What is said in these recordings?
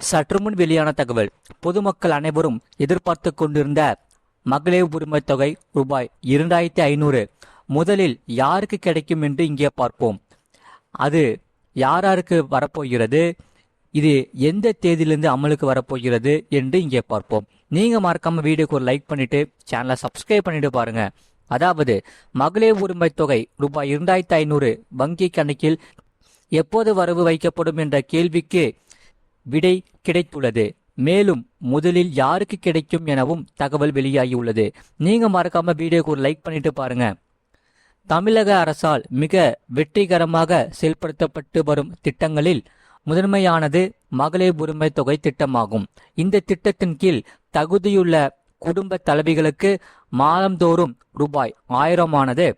சற்றுமுன் வெளியான தகவல். பொதுமக்கள் அனைவரும் எதிர்பார்த்து கொண்டிருந்த மகளிர் உரிமை தொகை ரூபாய் 2500 முதலில் யாருக்கு கிடைக்கும் என்று இங்கே பார்ப்போம். அது யாருக்கு வரப்போகிறது, இது எந்த தேதியிலிருந்து அமலுக்கு வரப்போகிறது என்று இங்கே பார்ப்போம். நீங்க மறக்காம வீடியோக்கு ஒரு லைக் பண்ணிட்டு சேனலை சப்ஸ்கிரைப் பண்ணிட்டு பாருங்க. அதாவது மகளிர் உரிமை தொகை ரூபாய் 2500 வங்கி கணக்கில் எப்போது வரவு வைக்கப்படும் என்ற கேள்விக்கு விடை கிடைத்துள்ளது. மேலும் முதலில் யாருக்கு கிடைக்கும் எனவும் தகவல் வெளியாகியுள்ளது. நீங்க மறக்காம வீடியோக்கு ஒரு லைக் பண்ணிட்டு பாருங்க. தமிழக அரசால் மிக வெற்றிகரமாக செயல்படுத்தப்பட்டு வரும் திட்டங்களில் முதன்மையானது மகளிர் உரிமை தொகை திட்டமாகும். இந்த திட்டத்தின் கீழ் தகுதியுள்ள குடும்ப தலைவிகளுக்கு மாதந்தோறும் ரூபாய் 1000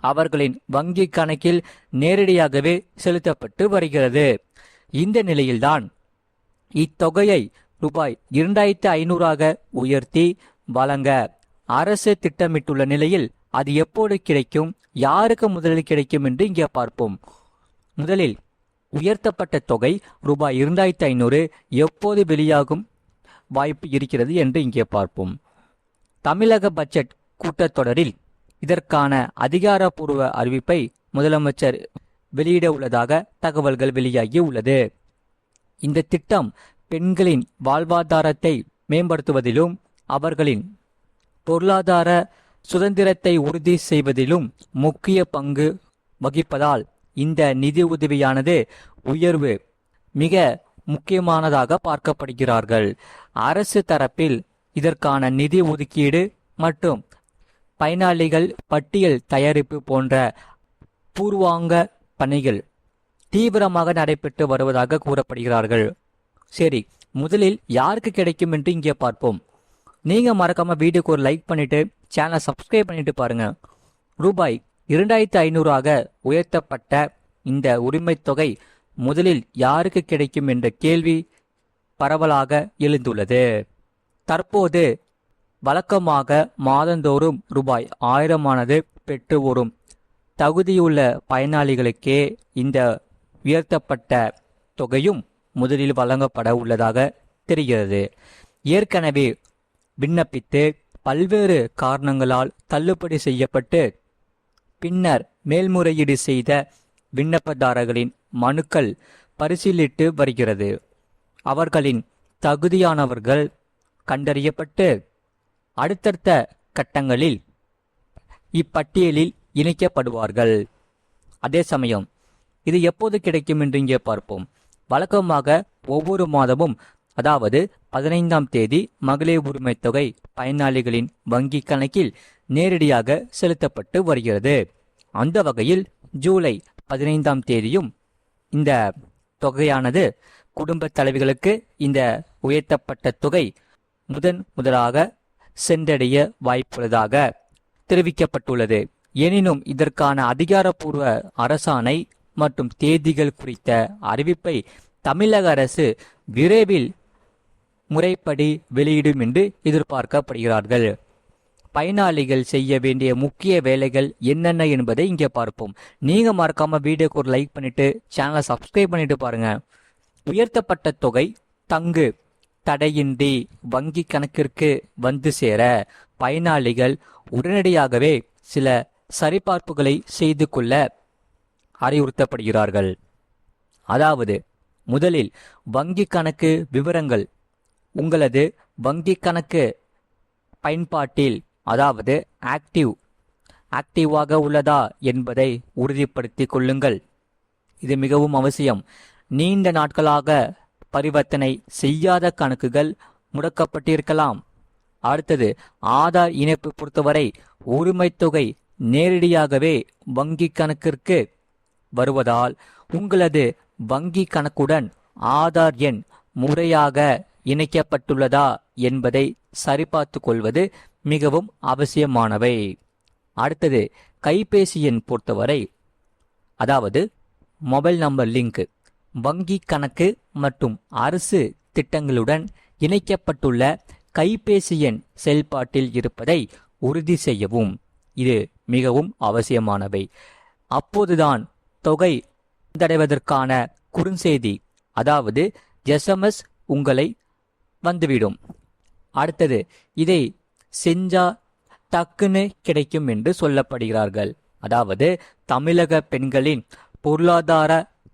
அவர்களின் வங்கி கணக்கில் நேரடியாகவே செலுத்தப்பட்டு வருகிறது. இந்த நிலையில்தான் இத்தொகையை ரூபாய் 2500 உயர்த்தி வழங்க அரசு திட்டமிட்டுள்ள நிலையில் அது எப்போது கிடைக்கும், யாருக்கு முதலில் கிடைக்கும் என்று இங்கே பார்ப்போம். முதலில் உயர்த்தப்பட்ட தொகை ரூபாய் 2500 எப்போது வெளியாகும் வாய்ப்பு இருக்கிறது என்று இங்கே பார்ப்போம். தமிழக பட்ஜெட் கூட்டத்தொடரில் இதற்கான அதிகாரப்பூர்வ அறிவிப்பை முதலமைச்சர் வெளியிட உள்ளதாக தகவல்கள் வெளியாகி உள்ளது. இந்த திட்டம் பெண்களின் வாழ்வாதாரத்தை மேம்படுத்துவதிலும் அவர்களின் பொருளாதார சுதந்திரத்தை உறுதி செய்வதிலும் முக்கிய பங்கு வகிப்பதால் இந்த நிதி உதவியானது உயர்வு மிக முக்கியமானதாக பார்க்கப்படுகிறார்கள். அரசு தரப்பில் இதற்கான நிதி ஒதுக்கீடு மற்றும் பயனாளிகள் பட்டியல் தயாரிப்பு போன்ற பூர்வாங்க பணிகள் தீவிரமாக நடைபெற்று வருவதாக கூறப்படுகிறார்கள். சரி, முதலில் யாருக்கு கிடைக்கும் என்று இங்கே பார்ப்போம். நீங்க மறக்காம வீடியோக்கு ஒரு லைக் பண்ணிட்டு சேனலை சப்ஸ்கிரைப் பண்ணிட்டு பாருங்க. ரூபாய் 2500 உயர்த்தப்பட்ட இந்த உரிமை தொகை முதலில் யாருக்கு கிடைக்கும் என்ற கேள்வி பரவலாக எழுந்துள்ளது. தற்போது வழக்கமாக மாதந்தோறும் ரூபாய் 1000 பெற்று வரும் தகுதியுள்ள பயனாளிகளுக்கே இந்த உயர்த்தப்பட்ட தொகையும் முதலில் வழங்கப்பட உள்ளதாக தெரிகிறது. ஏற்கனவே விண்ணப்பித்து பல்வேறு காரணங்களால் தள்ளுபடி செய்யப்பட்டு பின்னர் மேல்முறையீடு செய்த விண்ணப்பதாரர்களின் மனுக்கள் பரிசீலித்து வருகிறது. அவர்களின் தகுதியானவர்கள் கண்டறியப்பட்டு அடுத்தடுத்த கட்டங்களில் இப்பட்டியலில் இணைக்கப்படுவார்கள். அதே சமயம் இது எப்போது கிடைக்கும் என்று இங்கே பார்ப்போம். வழக்கமாக ஒவ்வொரு மாதமும், அதாவது 15ஆம் தேதி மகளிர் உரிமை தொகை பயனாளிகளின் வங்கி கணக்கில் நேரடியாக செலுத்தப்பட்டு வருகிறது. அந்த வகையில் ஜூலை 15ஆம் தேதியும் இந்த தொகையானது குடும்ப தலைவிகளுக்கு இந்த உயர்த்தப்பட்ட தொகை முதலாக சென்றடைய வாய்ப்புள்ளதாக தெரிவிக்கப்பட்டுள்ளது. எனினும் இதற்கான அதிகாரப்பூர்வ அரசாணை மற்றும் தேதிகள் குறித்த அறிவிப்பை தமிழக அரசு விரைவில் முறைப்படி வெளியிடும் என்று எதிர்பார்க்கப்படுகிறார்கள். பயனாளிகள் செய்ய வேண்டிய முக்கிய வேலைகள் என்னென்ன என்பதை இங்கே பார்ப்போம். நீங்க மறக்காம வீடியோக்கு ஒரு லைக் பண்ணிட்டு சேனலை சப்ஸ்கிரைப் பண்ணிட்டு பாருங்க. உயர்த்தப்பட்ட தொகை தங்கு தடையின்றி வங்கி கணக்கிற்கு வந்து சேர பயனாளிகள் உடனடியாகவே சில சரிபார்ப்புகளை செய்து கொள்ள அறிவுறுத்தப்படுகிறார்கள். அதாவது முதலில் வங்கி கணக்கு விவரங்கள் உங்களது வங்கி கணக்கு பயன்பாட்டில், அதாவது ஆக்டிவாக உள்ளதா என்பதை உறுதிப்படுத்திக் கொள்ளுங்கள். இது மிகவும் அவசியம். நீண்ட நாட்களாக பரிவர்த்தனை செய்யாத கணக்குகள் முடக்கப்பட்டிருக்கலாம். அடுத்தது ஆதார் இணைப்பு பொறுத்தவரை உரிமை தொகை நேரடியாகவே வங்கி கணக்கிற்கு வருவதால் உங்களது வங்கி கணக்குடன் ஆதார் எண் முறையாக இணைக்கப்பட்டுள்ளதா என்பதை சரிபார்த்து கொள்வது மிகவும் அவசியமானவை. அடுத்தது கைபேசி எண் பொறுத்தவரை, அதாவது மொபைல் நம்பர் லிங்க் வங்கி கணக்கு மற்றும் அரசு திட்டங்களுடன் இணைக்கப்பட்டுள்ள கைபேசி எண் செயல்பாட்டில் இருப்பதை உறுதி செய்யவும். இது மிகவும் அவசியமானவை. அப்போதுதான் தொகை வந்தடைவதற்கான குறுஞ்செய்தி, அதாவது SMS உங்களை வந்துவிடும். அடுத்தது, இதை செஞ்சா டக்குன்னு கிடைக்கும் என்று சொல்லப்படுகிறார்கள். அதாவது தமிழக பெண்களின் பொருளாதார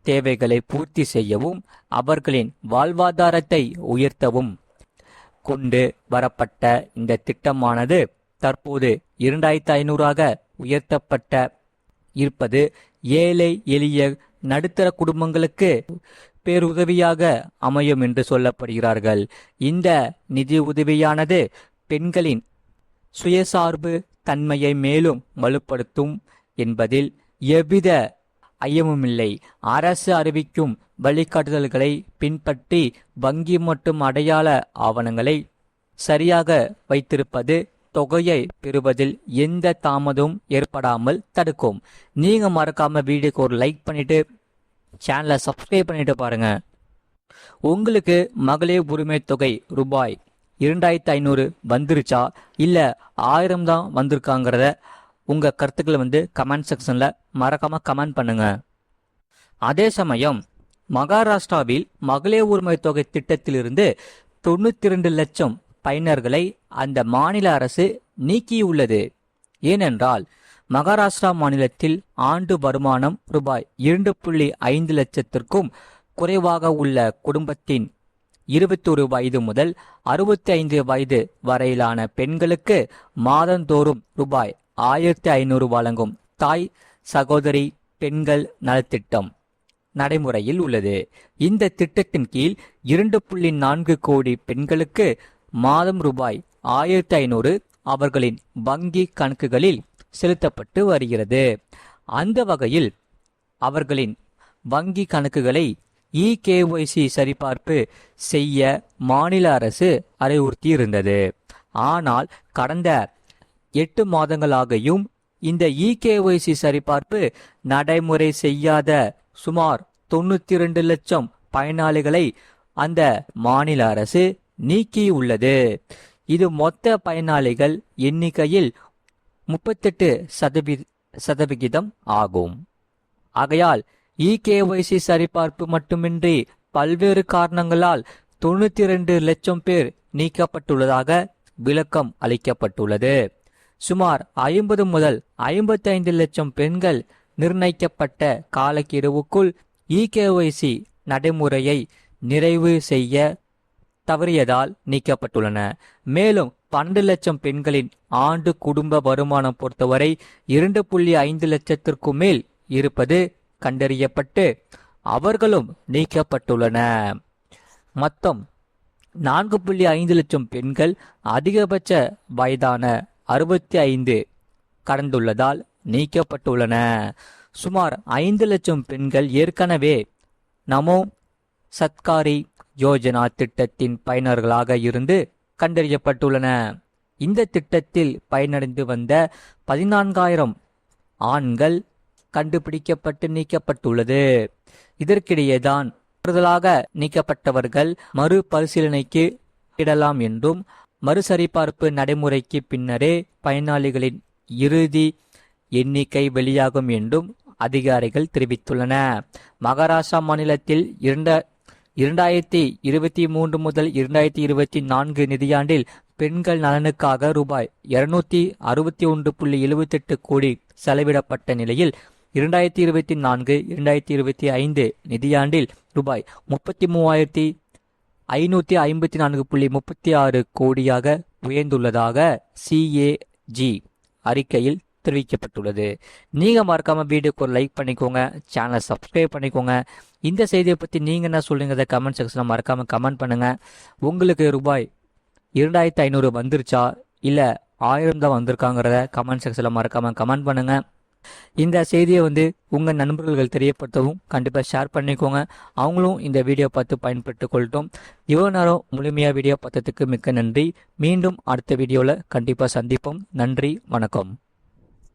தேவைகளை பூர்த்தி செய்யவும் அவர்களின் வாழ்வாதாரத்தை உயர்த்தவும் கொண்டு வரப்பட்ட இந்த திட்டமானது தற்போது 2500 உயர்த்தப்பட்ட இருப்பது ஏழை எளிய நடுத்தர குடும்பங்களுக்கு பேருதவியாக அமையும் என்று சொல்லப்படுகிறார்கள். இந்த நிதி உதவியானது பெண்களின் சுயசார்பு தன்மையை மேலும் வலுப்படுத்தும் என்பதில் எவ்வித ஐயமுமில்லை. அரசு அறிவிக்கும் வழிகாட்டுதல்களை பின்பற்றி வங்கி மற்றும் அடையாள ஆவணங்களை சரியாக வைத்திருப்பது தொகையை பெறுவதில் எந்த தாமதமும் ஏற்படாமல் தடுக்கும். நீங்க மறக்காம வீடியோக்கு ஒரு லைக் பண்ணிட்டு சேனலை சப்ஸ்கிரைப் பண்ணிட்டு பாருங்க. உங்களுக்கு மகளிர் உரிமை தொகை ரூபாய் 2500 வந்துருச்சா இல்ல 1000 தான் வந்திருக்காங்கிறத உங்க கருத்துக்களை கமெண்ட் செக்ஷன்ல மறக்காம கமெண்ட் பண்ணுங்க. அதே சமயம் மகாராஷ்டிராவில் மகளிர் உரிமை தொகை திட்டத்திலிருந்து 92 லட்சம் பயனர்களை அந்த மாநில அரசு நீக்கியுள்ளது. ஏனென்றால் மகாராஷ்டிரா மாநிலத்தில் ஆண்டு வருமானம் ரூபாய் 2.5 லட்சத்திற்கும் குறைவாக உள்ள குடும்பத்தின் 21 வயது முதல் 65 வயது வரையிலான பெண்களுக்கு மாதந்தோறும் ரூபாய் 1500 வழங்கும் தாய் சகோதரி பெண்கள் நலத்திட்டம் நடைமுறையில் உள்ளது. இந்த திட்டத்தின் கீழ் 2.4 கோடி பெண்களுக்கு மாதம் ரூபாய் 1500 அவர்களின் வங்கி கணக்குகளில் செலுத்தப்பட்டு வருகிறது. அந்த வகையில் அவர்களின் வங்கி கணக்குகளை EKYC சரிபார்ப்பு செய்ய மாநில அரசு அறிவுறுத்தி இருந்தது. ஆனால் கடந்த 8 மாதங்களாகியும் இந்த EKYC சரிபார்ப்பு நடைமுறை செய்யாத சுமார் 92 லட்சம் பயனாளிகளை அந்த மாநில அரசு நீக்கியுள்ளது. இது மொத்த பயனாளிகள் எண்ணிக்கையில் 38% ஆகும். ஆகையால் EKYC சரிபார்ப்பு மட்டுமின்றி பல்வேறு காரணங்களால் 92 லட்சம் பேர் நீக்கப்பட்டுள்ளதாக விளக்கம் அளிக்கப்பட்டுள்ளது. சுமார் 50 முதல் 55 லட்சம் பெண்கள் நிர்ணயிக்கப்பட்ட காலக்கெடுவுக்குள் EKYC நடைமுறையை நிறைவு செய்ய தவறியதால் நீக்கப்பட்டுள்ளன. மேலும் 12 லட்சம் பெண்களின் ஆண்டு குடும்ப வருமானம் பொறுத்தவரை 2.5 லட்சத்திற்கும் மேல் இருப்பது கண்டறியப்பட்டு அவர்களும் நீக்கப்பட்டுள்ளன. மொத்தம் 4.5 லட்சம் பெண்கள் அதிகபட்ச வயதான 65 கடந்துள்ளதால் நீக்கப்பட்டுள்ளன. சுமார் 5 லட்சம் பெண்கள் ஏற்கனவே நமோ சத்காரி யோஜனா திட்டத்தின் பயனர்களாக இருந்து கண்டறியப்பட்டுள்ளன. இந்த திட்டத்தில் பயனடைந்து வந்த 14,000 ஆண்கள் கண்டுபிடிக்கப்பட்டு நீக்கப்பட்டுள்ளது. இதற்கிடையேதான் கூடுதலாக நீக்கப்பட்டவர்கள் மறுபரிசீலனைக்கு இடலாம் என்றும் மறுசரிபார்ப்பு நடைமுறைக்கு பின்னரே பயனாளிகளின் இறுதி எண்ணிக்கை வெளியாகும் என்றும் அதிகாரிகள் தெரிவித்துள்ளன. மகாராஷ்டிரா மாநிலத்தில் 2023 முதல் 2024 நிதியாண்டில் பெண்கள் நலனுக்காக ரூபாய் 261.78 கோடி செலவிடப்பட்ட நிலையில் 2024-2025 நிதியாண்டில் ரூபாய் 33,554.36 கோடியாக உயர்ந்துள்ளதாக CAG அறிக்கையில் தெரிவிக்கப்பட்டுள்ளது. நீங்க மறக்காம வீடியோக்கு ஒரு லைக் பண்ணிக்கோங்க, சேனலை சப்ஸ்கிரைப் பண்ணிக்கோங்க. இந்த செய்தியை பத்தி நீங்க என்ன சொல்லுங்க கமெண்ட் செக்ஷன்ல மறக்காம கமெண்ட் பண்ணுங்க. உங்களுக்கு ரூபாய் 2500 வந்துருச்சா இல்ல 1000 தான் வந்திருக்காங்கிறத கமெண்ட் செக்ஷன்ல மறக்காம கமெண்ட் பண்ணுங்க. இந்த செய்தியை உங்க நண்பர்கள் தெரியப்படுத்தவும் கண்டிப்பா ஷேர் பண்ணிக்கோங்க. அவங்களும் இந்த வீடியோ பார்த்து பயன்பெற்றுக் கொள்ளட்டும். இவ்வளவு நேரம் முழுமையா வீடியோ பார்த்ததுக்கு மிக்க நன்றி. மீண்டும் அடுத்த வீடியோல கண்டிப்பா சந்திப்போம். நன்றி, வணக்கம்.